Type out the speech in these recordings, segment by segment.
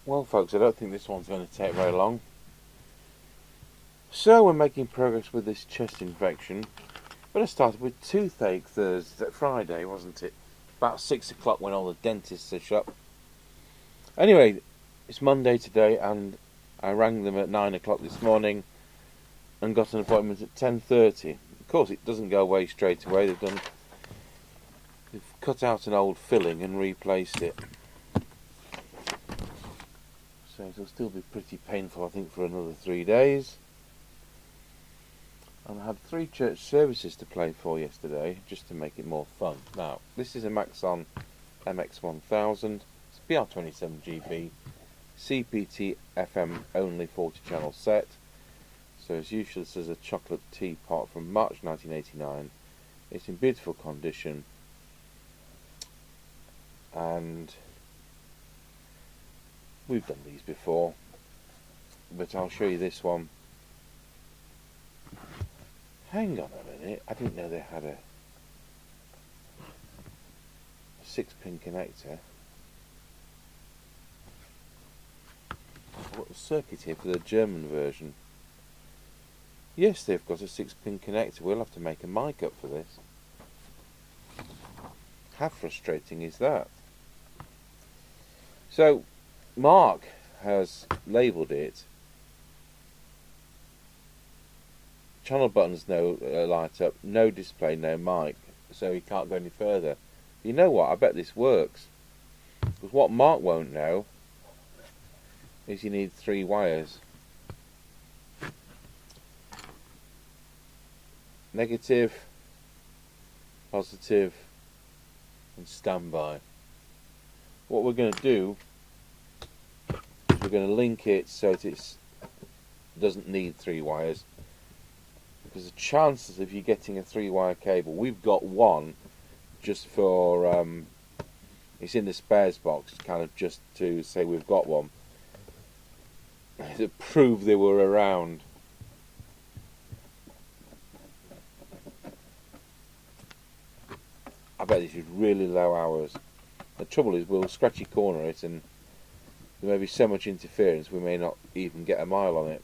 Well folks, I don't think this one's going to take very long. So we're making progress with this chest infection. But I started with toothache Friday, wasn't it? About 6 o'clock when all the dentists are shut. Anyway, it's Monday today and I rang them at 9 o'clock this morning and got an appointment at 10:30. Of course it doesn't go away straight away. They've cut out an old filling and replaced it. So it'll still be pretty painful, I think, for another 3 days. And I had 3 church services to play for yesterday, just to make it more fun. Now, this is a Maxon MX1000, it's PR27GB, CEPT FM only 40 channel set. So as usual, this is a chocolate teapot from March 1989. It's in beautiful condition. And we've done these before, but I'll show you this one. Hang on a minute, I didn't know they had a 6-pin connector. I've got the circuit here for the German version. Yes, they've got a 6-pin connector. We'll have to make a mic up for this. How frustrating is that? So, Mark has labelled it channel buttons no light up, no display, no mic, so he can't go any further. You know what, I bet this works, because what Mark won't know is you need 3 wires. Negative, positive and standby. What we're going to do is we're going to link it so that it doesn't need 3 wires. Because the chances of you getting a 3-wire cable, we've got one just for, it's in the spares box, kind of just to say we've got one, to prove they were around. I bet this is really low hours. The trouble is we'll scratchy corner it and there may be so much interference we may not even get a mile on it.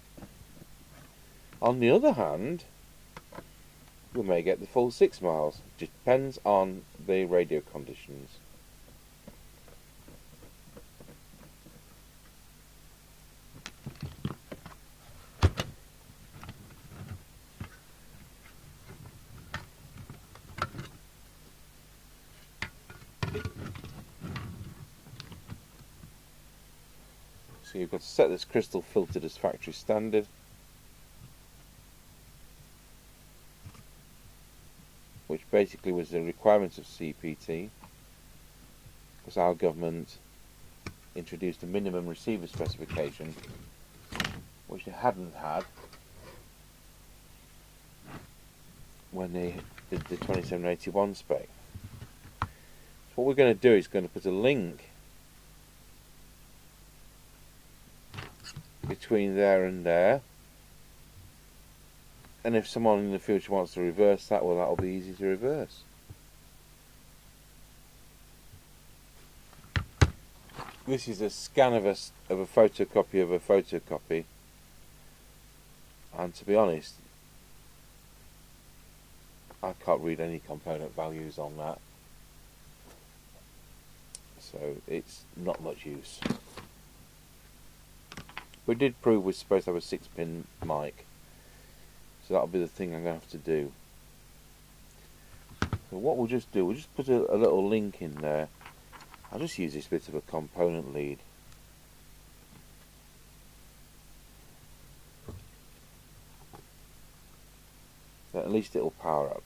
On the other hand, we may get the full 6 miles. It depends on the radio conditions. So you've got to set this crystal filtered as factory standard. Which basically was the requirement of CEPT, because our government introduced a minimum receiver specification, which they hadn't had when they did the 2781 spec. So what we're going to do is going to put a link between there and there. And if someone in the future wants to reverse that, well, that'll be easy to reverse. This is a scan of a photocopy of a photocopy. And to be honest, I can't read any component values on that. So it's not much use. We did prove we're supposed to have a 6-pin mic. So that'll be the thing I'm going to have to do. So what we'll just do, we'll just put a little link in there. I'll just use this bit of a component lead. So at least it'll power up.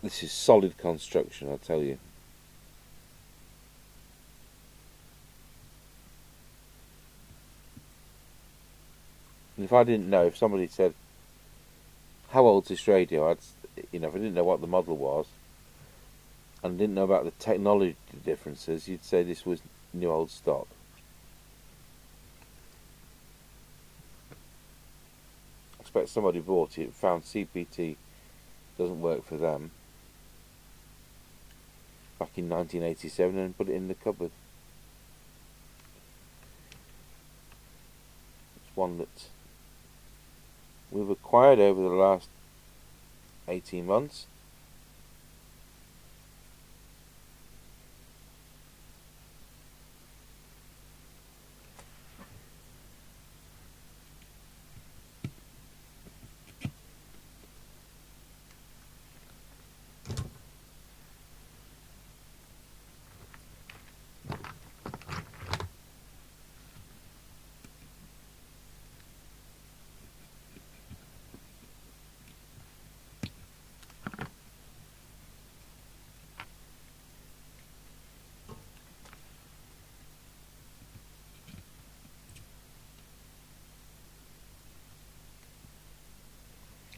This is solid construction, I'll tell you. And if I didn't know, if somebody said, how old's this radio? If I didn't know what the model was, and didn't know about the technology differences, you'd say this was new old stock. I expect somebody bought it, found CPT doesn't work for them, back in 1987 and put it in the cupboard. It's one that we've acquired over the last 18 months.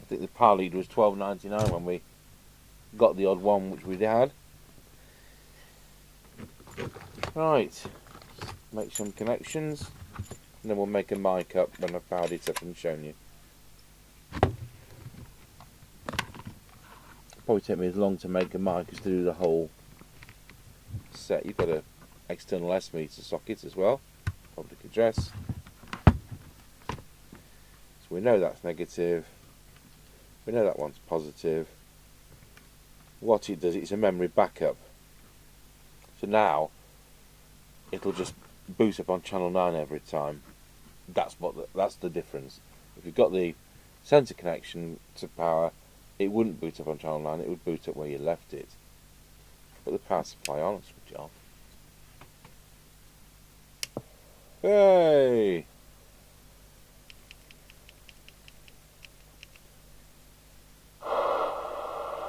I think the power lead was £12.99 when we got the odd one which we'd had. Right, make some connections and then we'll make a mic up when I've powered it up and shown you. Probably take me as long to make a mic as to do the whole set. You've got a external S meter socket as well, public address. So we know that's negative. We know that one's positive. What it does, it's a memory backup. So now it'll just boot up on channel 9 every time. That's the difference. If you've got the sensor connection to power, it wouldn't boot up on channel 9, it would boot up where you left it. Put the power supply on and switch it off. Hey!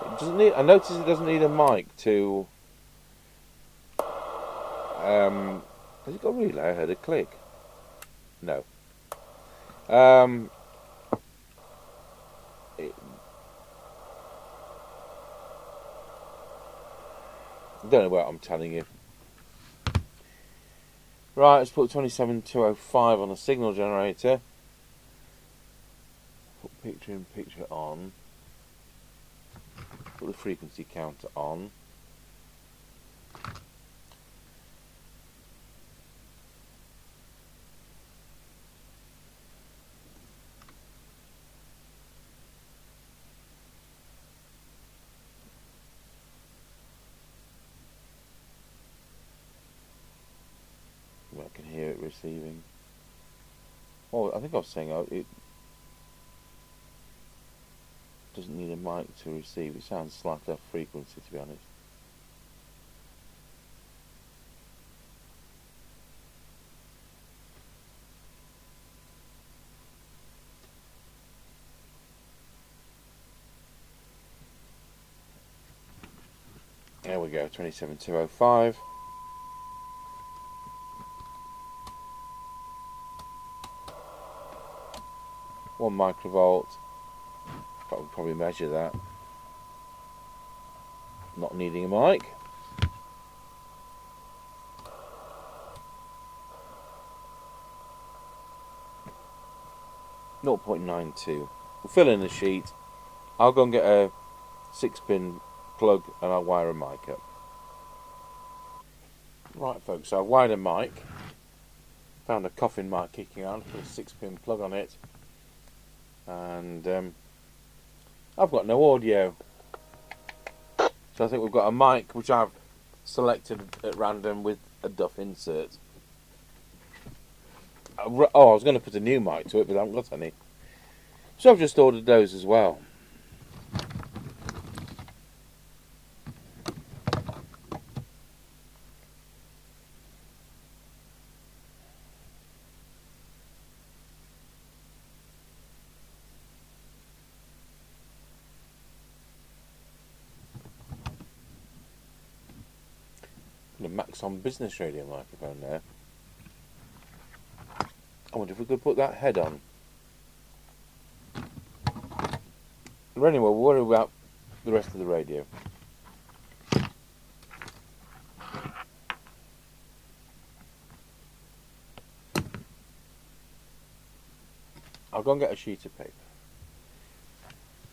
It doesn't need, I notice it doesn't need a mic to... has it got a relay? I heard a click. No. Don't know what I'm telling you. Right, let's put 27205 on the signal generator. Put picture in picture on. Put the frequency counter on. I can hear it receiving. Oh, I think I was saying it doesn't need a mic to receive. It sounds slightly off frequency, to be honest. There we go, 27205. One microvolt. Probably measure that. Not needing a mic. .92. We'll fill in the sheet. I'll go and get a 6-pin plug and I'll wire a mic up. Right folks, so I've wired a mic. Found a coffin mic kicking on, put a 6-pin plug on it. And I've got no audio. So I think we've got a mic which I've selected at random with a duff insert. Oh, I was going to put a new mic to it, but I haven't got any. So I've just ordered those as well. The Maxon business radio microphone there. I wonder if we could put that head on. But anyway, we'll worry about the rest of the radio. I'll go and get a sheet of paper.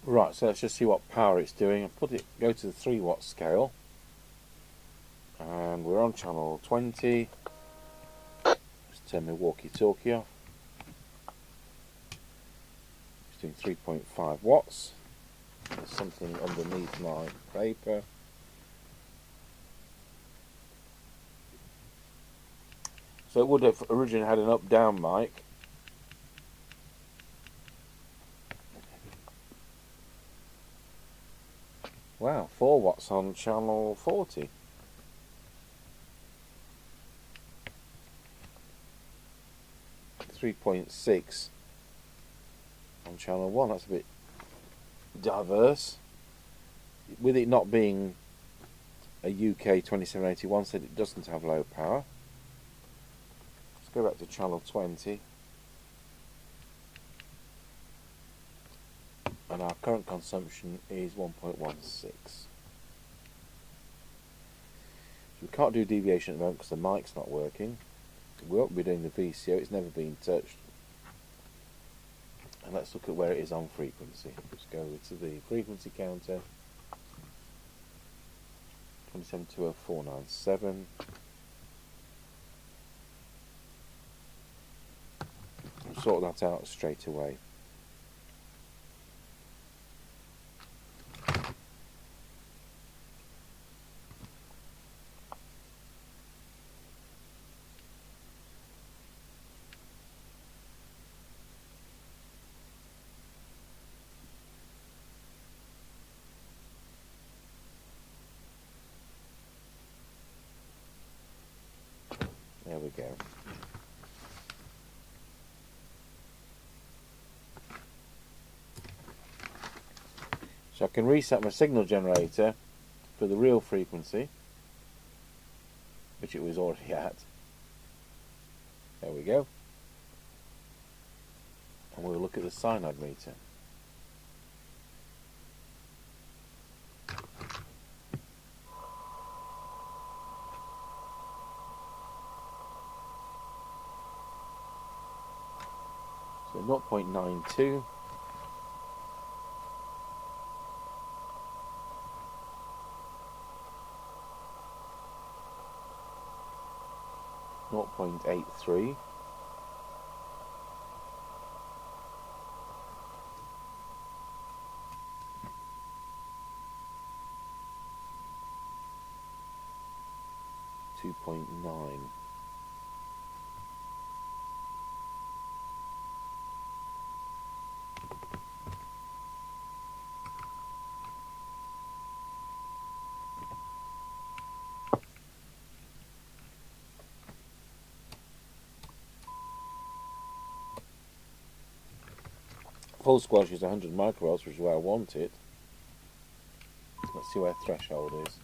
Right, so let's just see what power it's doing. Go to the 3 watt scale. And we're on channel 20. Let's turn my walkie-talkie off. It's doing 3.5 watts. There's something underneath my paper. So it would have originally had an up-down mic. Wow, 4 watts on channel 40. .6 on channel 1. That's a bit diverse. With it not being a UK 2781, said it doesn't have low power. Let's go back to channel 20. And our current consumption is 1.16. So we can't do deviation at the moment because the mic's not working. We won't be doing the VCO, it's never been touched. And let's look at where it is on frequency. Let's go to the frequency counter. 27.20497. We'll sort that out straight away. There we go. So I can reset my signal generator for the real frequency, which it was already at. There we go. And we'll look at the cyanide meter. So 0.92. .83. .9. Full squash is 100 microvolts, which is where I want it. Let's see where threshold is.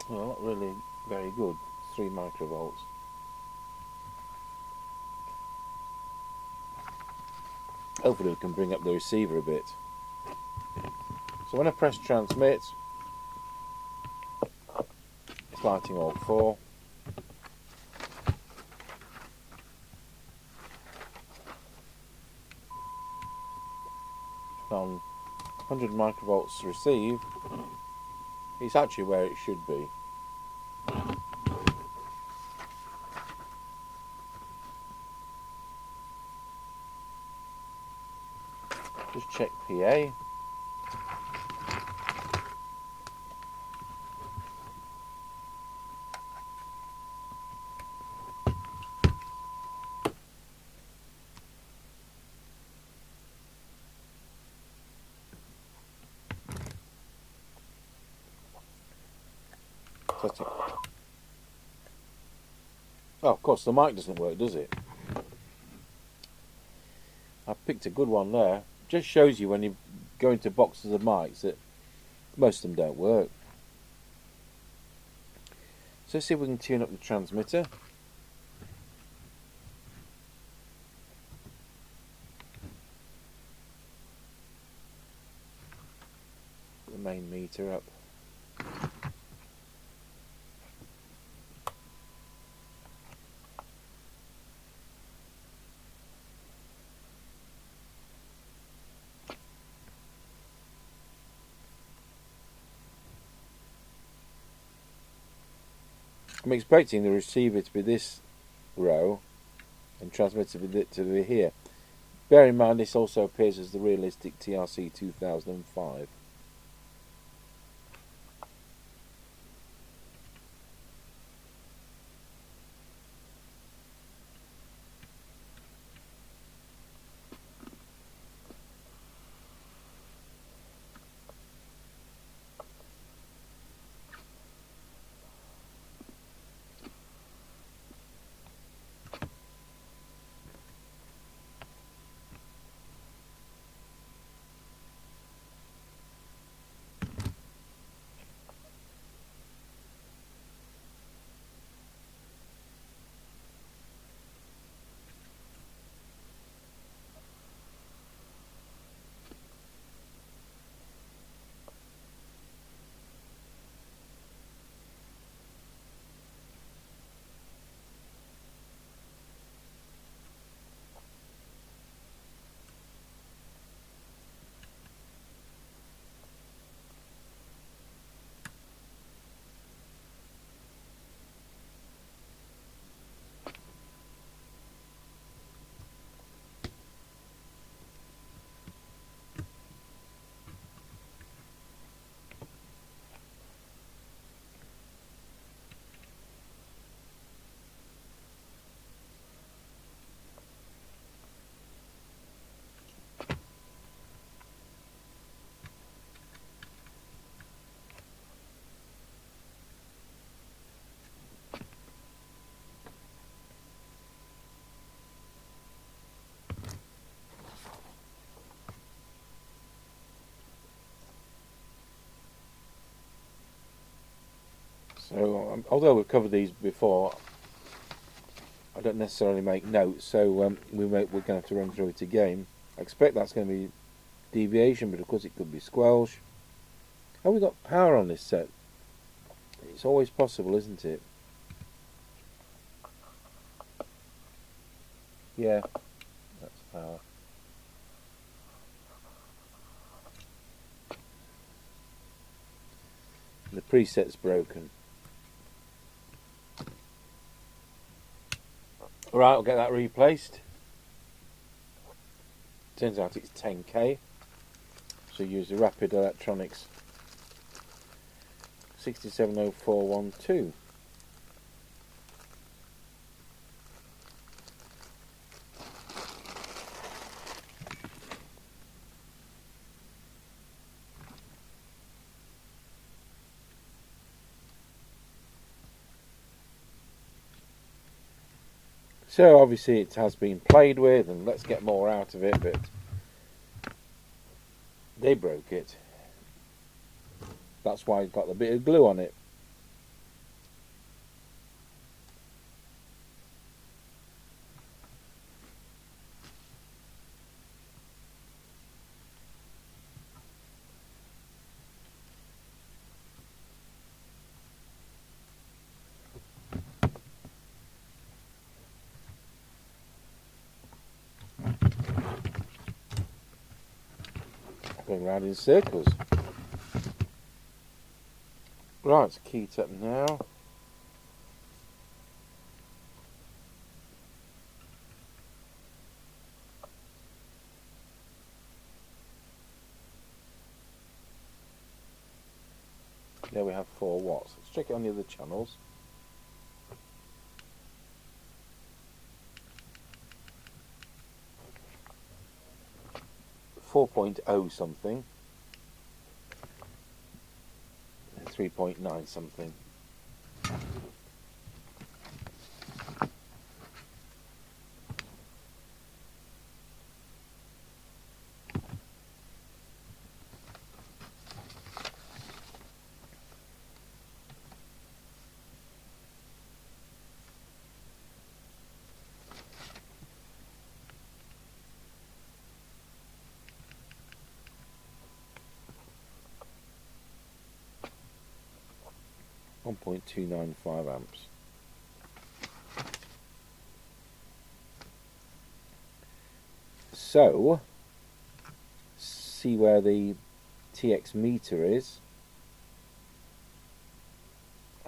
Well, not really very good. 3 microvolts. Hopefully we can bring up the receiver a bit. So when I press transmit, it's lighting all 4. On 100 microvolts receive, it's actually where it should be. Just check PA. Oh, of course, the mic doesn't work, does it? I picked a good one there. Just shows you when you go into boxes of mics that most of them don't work. So let's see if we can tune up the transmitter. Put the main meter up. I'm expecting the receiver to be this row and transmitter to be here. Bear in mind this also appears as the realistic TRC 2005. So, although we've covered these before, I don't necessarily make notes, so we're going to have to run through it again. I expect that's going to be deviation, but of course it could be squelch. Have we got power on this set? It's always possible, isn't it? Yeah, that's power. The preset's broken. Right, I'll get that replaced. Turns out it's 10K. So use the Rapid Electronics 670412. So obviously it has been played with, and let's get more out of it, but they broke it. That's why it's got a bit of glue on it. Going round in circles. Right, it's keyed up now. There we have 4 watts. Let's check it on the other channels. .0 something. 3.9 something. .295 amps. So, see where the TX meter is.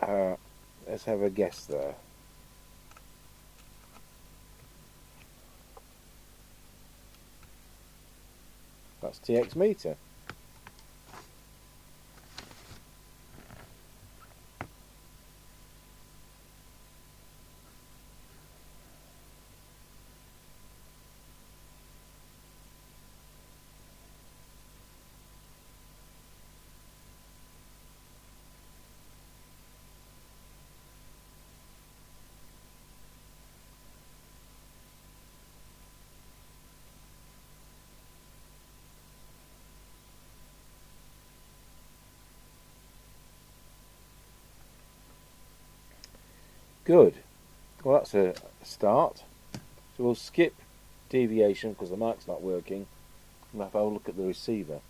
There Let's have a guess there. That's TX meter. Good. Well, that's a start. So we'll skip deviation because the mic's not working. We'll have a look at the receiver.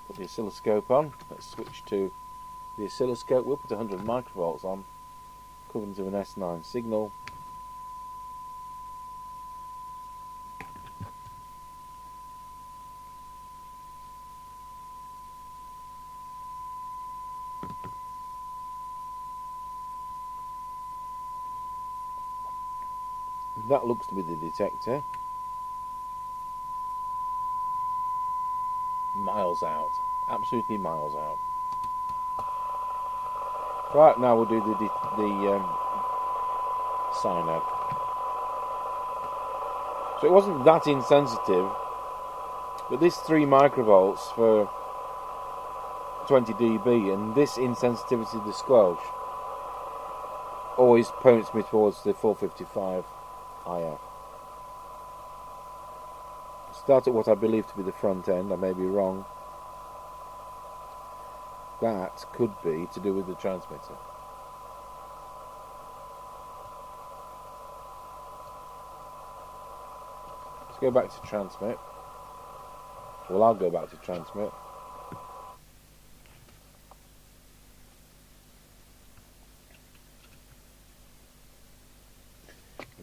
Put the oscilloscope on. Let's switch to the oscilloscope. We'll put 100 microvolts on, equivalent to an S9 signal. That looks to be the detector. Miles out. Absolutely miles out. Right, now we'll do the cyno. So it wasn't that insensitive, but this 3 microvolts for 20 dB and this insensitivity to the squelch always points me towards the 455 IF. Start at what I believe to be the front end. I may be wrong. That could be to do with the transmitter. Let's go back to transmit. Well, I'll go back to transmit.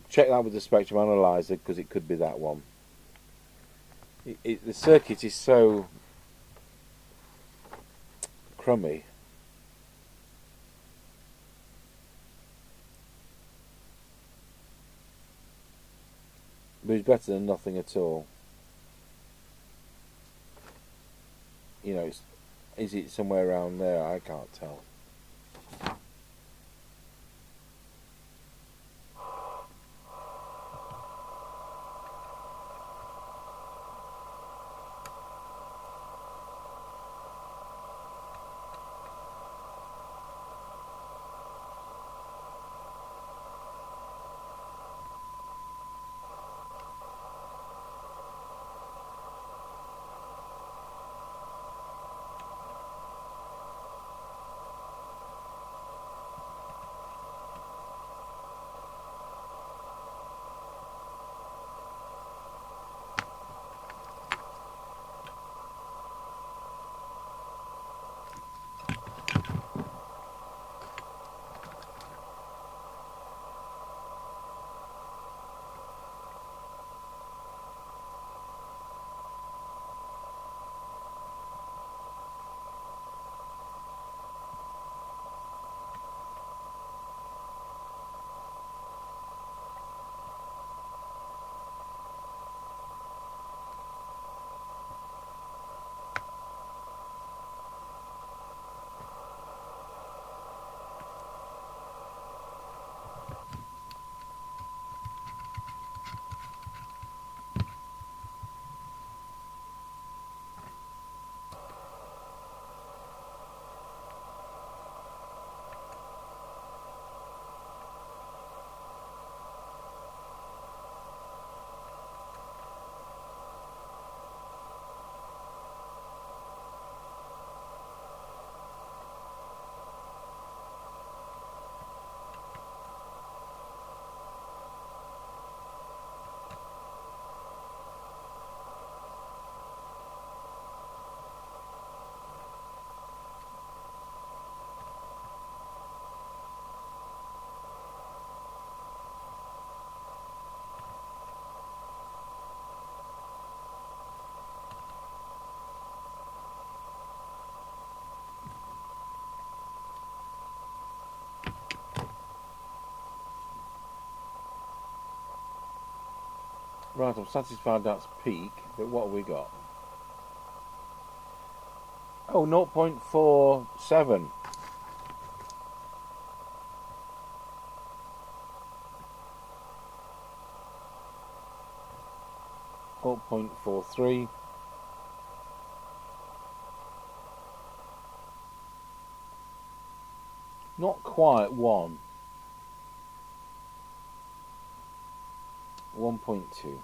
Check that with the spectrum analyzer because it could be that one. The circuit is so crummy. But it's better than nothing at all. You know, is it somewhere around there? I can't tell. Right, I'm satisfied that's peak, but what have we got? Oh, 0.47. Four 0.43. Not quite 1. 1.2.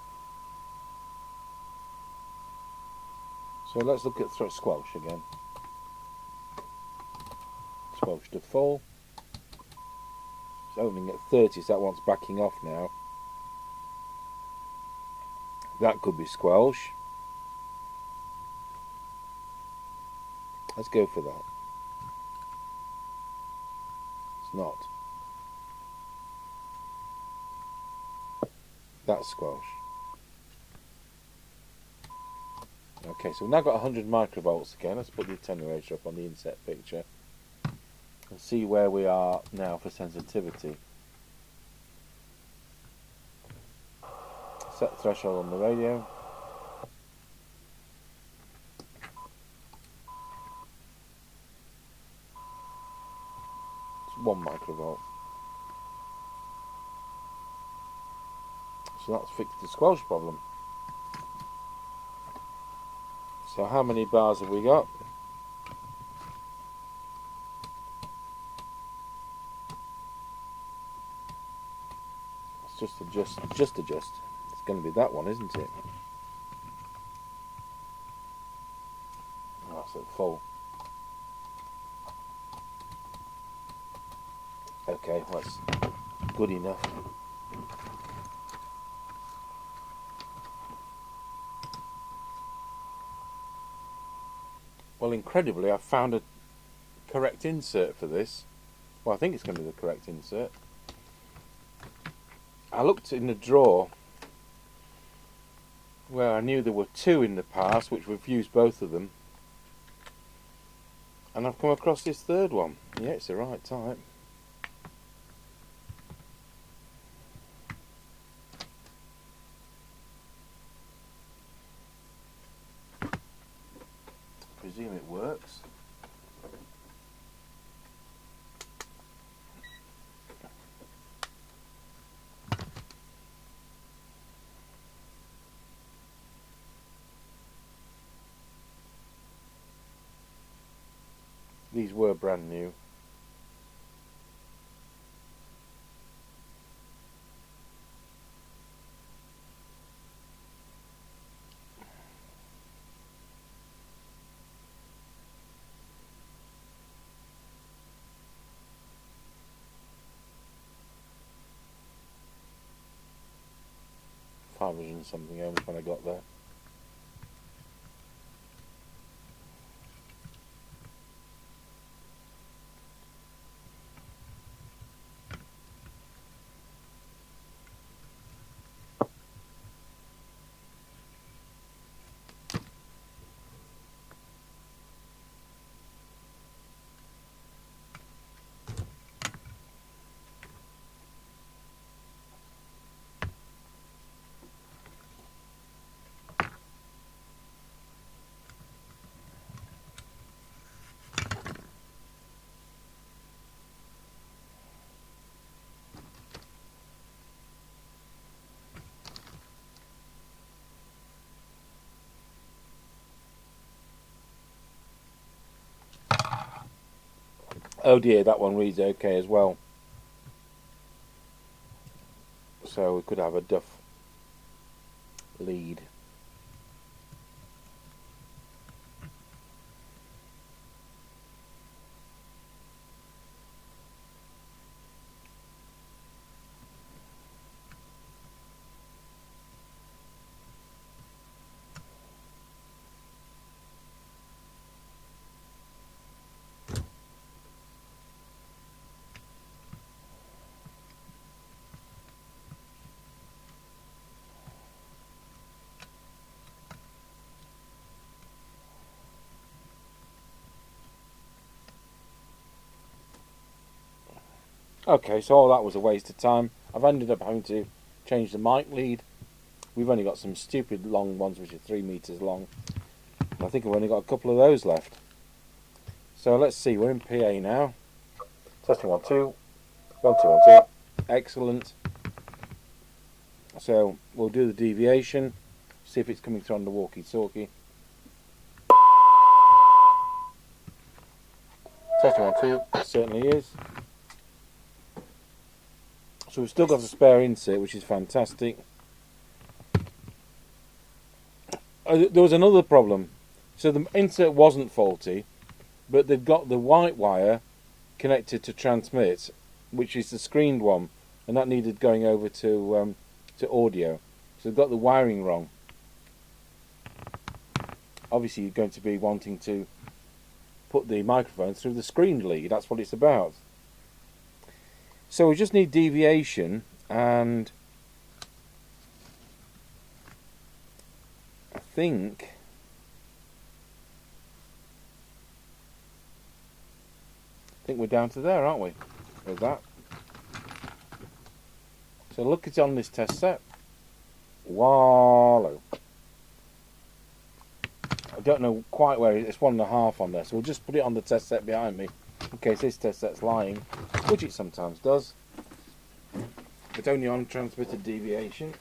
So let's look at squelch again. Squelch to full. It's opening at 30, so that one's backing off now. That could be squelch. Let's go for that. It's not. That's squelch. Okay, so we've now got 100 microvolts again. Let's put the attenuator up on the inset picture and see where we are now for sensitivity. Set threshold on the radio. It's 1 microvolt. So that's fixed the squelch problem. So how many bars have we got? Let's just adjust. It's going to be that one, isn't it? Oh, that's at full. Okay, well, that's good enough. Well, incredibly, I've found a correct insert for this. Well, I think it's going to be the correct insert. I looked in the drawer where I knew there were 2 in the past, which we've used both of them. And I've come across this 3rd one. Yeah, it's the right type. I presume it works. These were brand new. $500 and something ohms when I got there. Oh dear, that one reads okay as well. So we could have a duff lead. Okay, so all that was a waste of time. I've ended up having to change the mic lead We've only got some stupid long ones which are 3 meters long. And I think I've only got a couple of those left. So let's see, we're in PA now. Testing 1 2. 1 2 1 2. Excellent. So we'll do the deviation, see if it's coming through on the walkie-talkie. Testing 1 2. It certainly is. So we've still got a spare insert, which is fantastic. There was another problem. So the insert wasn't faulty, but they've got the white wire connected to transmit, which is the screened one, and that needed going over to audio. So they've got the wiring wrong. Obviously you're going to be wanting to put the microphone through the screened lead. That's what it's about. So we just need deviation, and I think we're down to there, aren't we, with that. So look at it on this test set. Wallow. I don't know quite where it is. It's 1.5 on there, so we'll just put it on the test set behind me in case this test set's lying, which it sometimes does, but only on transmitted deviation.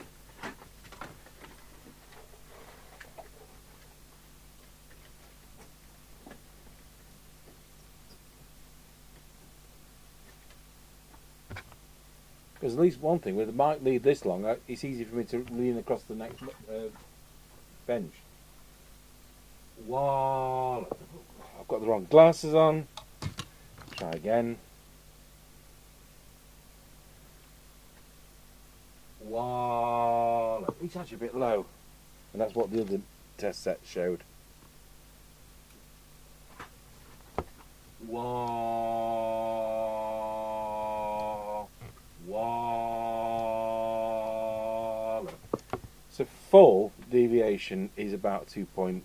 Because at least one thing, with the mic lead this long, it's easy for me to lean across the next bench. Wow! I've got the wrong glasses on. Try again. Wow! It's actually a bit low, and that's what the other test set showed. Wow! Wow! So full deviation is about 2.4.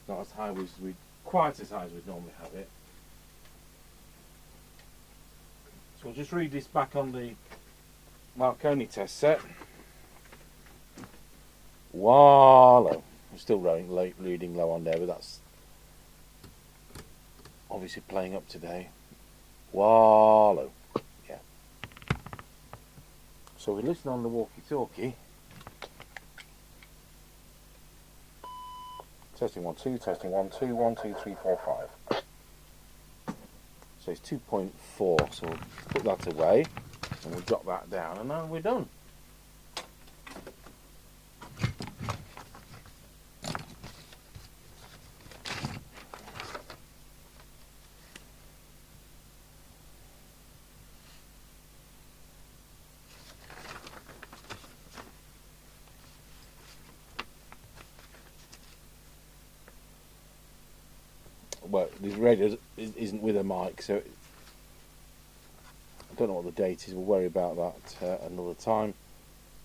Not as high as quite as high as we'd normally have it. So we'll just read this back on the Marconi test set. Wallow. I'm still reading low on there, but that's obviously playing up today. Wallow. Yeah. So we listen on the walkie-talkie. Testing 1 2, testing 1 2, 1 2 3 4 5. So it's 2.4. So we'll put that away and we'll drop that down, and now we're done. Well, this radio isn't with a mic, so I don't know what the date is. We'll worry about that another time.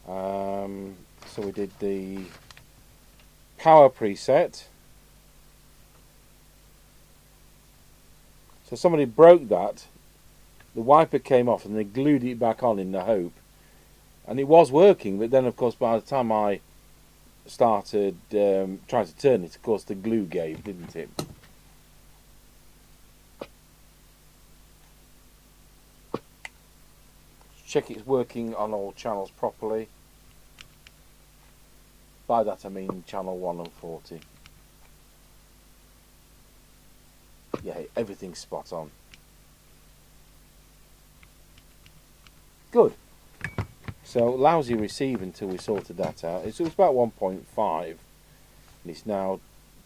So we did the power preset. So somebody broke that. The wiper came off and they glued it back on in the hope. And it was working, but then of course by the time I started trying to turn it, of course the glue gave, didn't it? Check it's working on all channels properly. By that I mean channel 1 and 40. Yeah, everything's spot on. Good. So lousy receive until we sorted that out. It was about 1.5 and it's now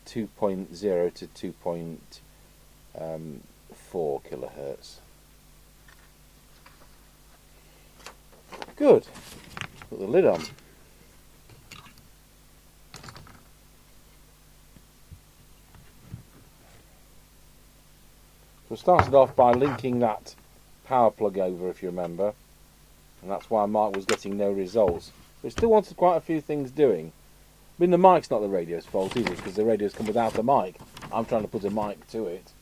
2.0 to 2.4 kilohertz. Good. Put the lid on. So we started off by linking that power plug over, if you remember, and that's why Mike was getting no results. We still wanted quite a few things doing. I mean, the mic's not the radio's fault either, because the radio's come without the mic. I'm trying to put a mic to it.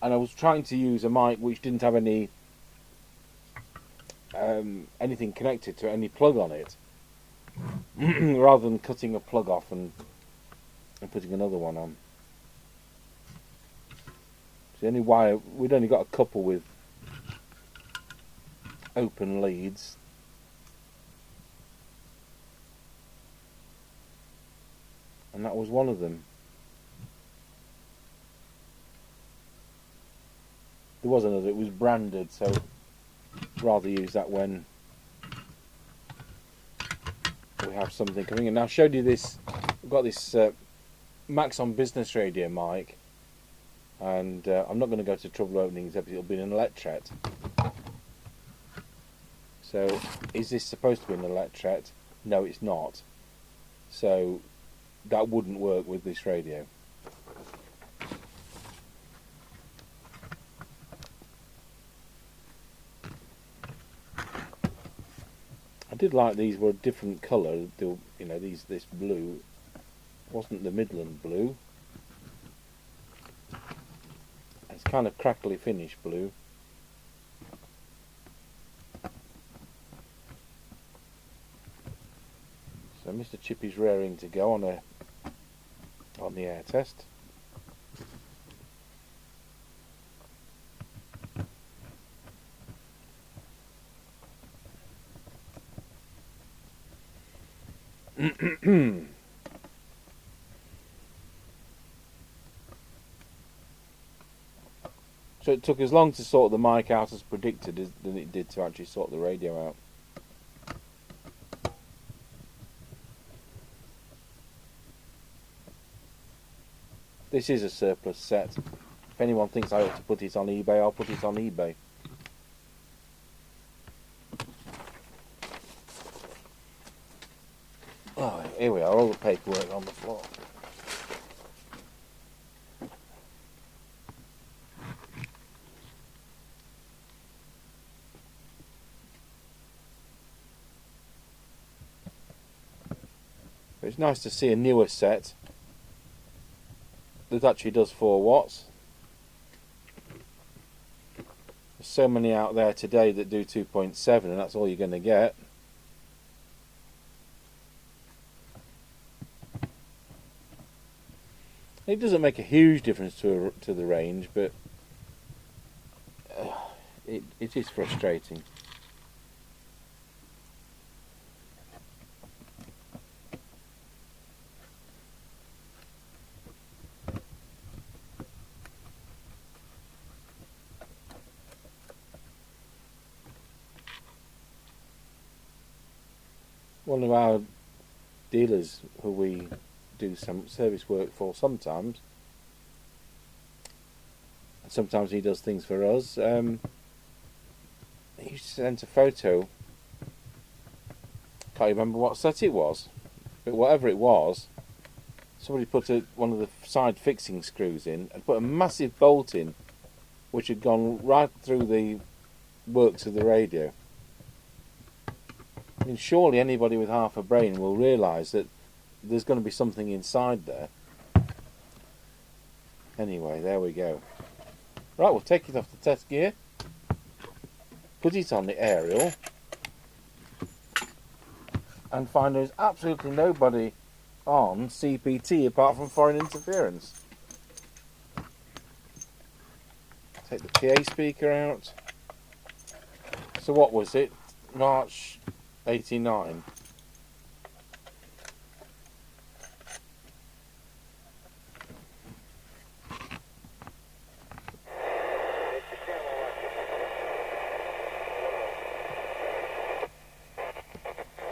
And I was trying to use a mic which didn't have any anything connected to any plug on it, rather than cutting a plug off and putting another one on. So the only wire, we'd only got a couple with open leads. And that was one of them. There was another, it was branded, so I'd rather use that when we have something coming in. Now I showed you this, I've got this Maxon business radio mic, and I'm not going to go to trouble opening it up, it'll be an electret. So is this supposed to be an electret? No, it's not. So that wouldn't work with this radio. I did like these were a different colour. You know, this blue wasn't the Midland blue. It's kind of crackly finish blue. So Mr. Chippy's raring to go on the air test. So it took as long to sort the mic out as predicted than it did to actually sort the radio out. This is a surplus set. If anyone thinks I ought to put it on eBay, I'll put it on eBay. Oh, here we are, all the paperwork on the floor. But it's nice to see a newer set that actually does 4 watts. There's so many out there today that do 2.7, and that's all you're going to get. It doesn't make a huge difference to the range, but it is frustrating. One of our dealers who we do some service work for sometimes, and sometimes he does things for us, he sent a photo. Can't remember what set it was, but whatever it was, somebody put one of the side fixing screws in and put a massive bolt in which had gone right through the works of the radio. I mean, surely anybody with half a brain will realise that there's going to be something inside there. Anyway, there we go. Right, we'll take it off the test gear, put it on the aerial, and find there's absolutely nobody on CPT apart from foreign interference. Take the PA speaker out. So what was it? March 89.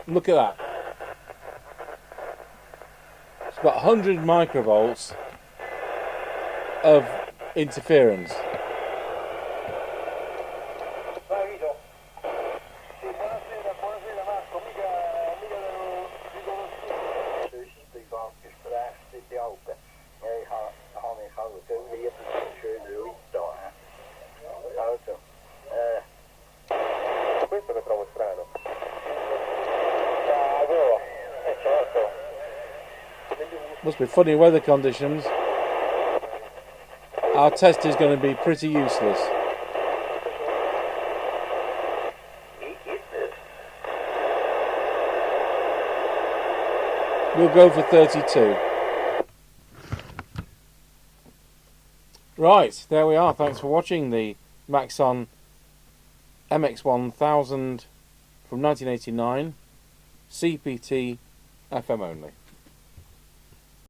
Look at that. It's got 100 microvolts of interference. Must be funny weather conditions. Our test is going to be pretty useless. We'll go for 32. Right, there we are. Thanks for watching the Maxon MX1000 from 1989, CPT FM only.